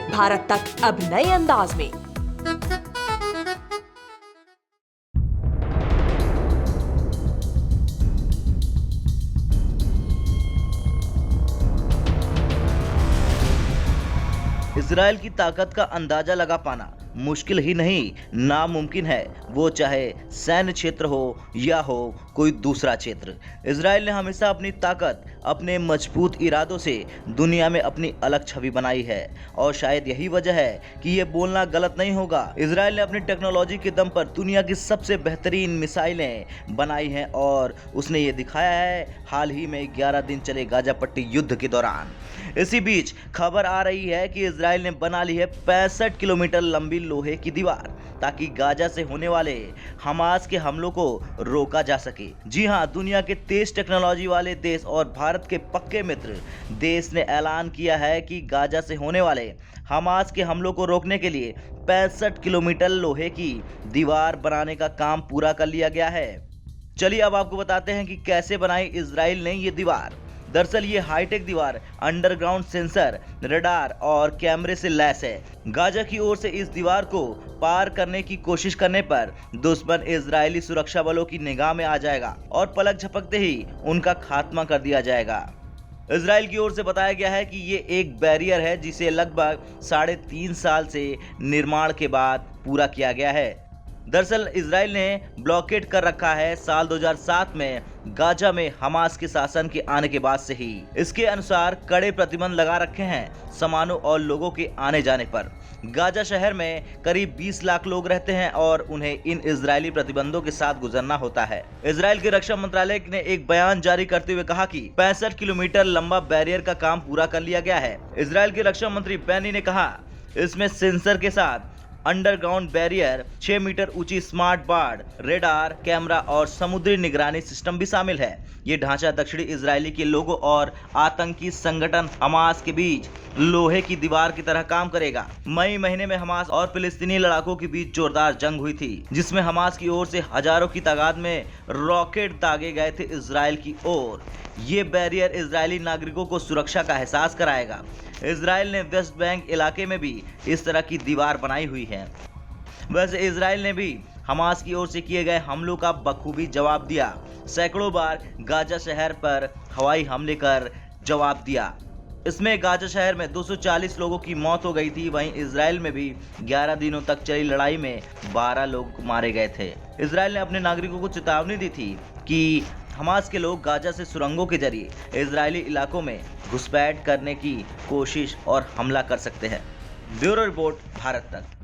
भारत तक अब नए अंदाज में। इजराइल की ताकत का अंदाजा लगा पाना मुश्किल ही नहीं, नामुमकिन है, वो चाहे सैन्य क्षेत्र हो या हो कोई दूसरा क्षेत्र। इजराइल ने हमेशा अपनी ताकत, अपने मजबूत इरादों से दुनिया में अपनी अलग छवि बनाई है और शायद यही वजह है कि ये बोलना गलत नहीं होगा। इजराइल ने अपनी टेक्नोलॉजी के दम पर दुनिया की सबसे बेहतरीन मिसाइलें बनाई हैं और उसने ये दिखाया है हाल ही में 11 दिन चले गाजा पट्टी युद्ध के दौरान। इसी बीच खबर आ रही है कि इजराइल ने बना ली है 65 किलोमीटर लंबी लोहे की दीवार ताकि गाजा से होने वाले हमास के हमलों को रोका जा सके। जी हां, दुनिया के तेज टेक्नोलॉजी वाले देश और भारत के पक्के मित्र देश ने ऐलान किया है कि गाजा से होने वाले हमास के हमलों को रोकने के लिए 65 किलोमीटर लोहे की दीवार बनाने का काम पूरा कर लिया गया है। चलिए अब आपको बताते हैं कि कैसे बनाई इजराइल ने ये दीवार। दरअसल ये हाईटेक दीवार अंडरग्राउंड सेंसर, रडार और कैमरे से लैस है। गाजा की ओर से इस दीवार को पार करने की कोशिश करने पर दुश्मन इजरायली सुरक्षा बलों की निगाह में आ जाएगा और पलक झपकते ही उनका खात्मा कर दिया जाएगा। इजराइल की ओर से बताया गया है कि ये एक बैरियर है जिसे लगभग 3.5 साल से निर्माण के बाद पूरा किया गया है। दरअसल इजराइल ने ब्लॉकेट कर रखा है साल 2007 में गाजा में हमास के शासन के आने के बाद से ही। इसके अनुसार कड़े प्रतिबंध लगा रखे हैं सामानों और लोगों के आने जाने पर। गाजा शहर में करीब 20 लाख लोग रहते हैं और उन्हें इन इजरायली प्रतिबंधों के साथ गुजरना होता है। इजराइल के रक्षा मंत्रालय ने एक बयान जारी करते हुए कहा कि 65 किलोमीटर लंबा बैरियर का काम पूरा कर लिया गया है। इजराइल के रक्षा मंत्री बेनी ने कहा, इसमें सेंसर के साथ अंडरग्राउंड बैरियर, 6 मीटर ऊंची स्मार्ट बाड़, रेडार, कैमरा और समुद्री निगरानी सिस्टम भी शामिल है। ये ढांचा दक्षिणी इजरायली के लोगों और आतंकी संगठन हमास के बीच लोहे की दीवार की तरह काम करेगा। मई महीने में हमास और फिलिस्तीनी लड़ाकों के बीच जोरदार जंग हुई थी, जिसमें हमास की ओर से हजारों की तादाद में रॉकेट दागे गए थे इजराइल की ओर। ये बैरियर इजरायली नागरिकों को सुरक्षा का एहसास कराएगा। इजराइल ने वेस्ट बैंक इलाके में भी इस तरह की दीवार बनाई हुई है। वैसे इजराइल ने भी हमास की ओर से किए गए हमलों का बखूबी जवाब दिया। सैकड़ों बार गाजा शहर पर हवाई हमले कर जवाब दिया। इसमें गाजा शहर में 240 लोगों की मौत हो गई थी। वहीं इजराइल में भी 11 दिनों तक चली लड़ाई में 12 लोग मारे गए थे। इजराइल ने अपने नागरिकों को चेतावनी दी थी कि हमास के लोग गाजा से सुरंगों के जरिए इजरायली इलाकों में घुसपैठ करने की कोशिश और हमला कर सकते हैं। ब्यूरो रिपोर्ट, भारत तक।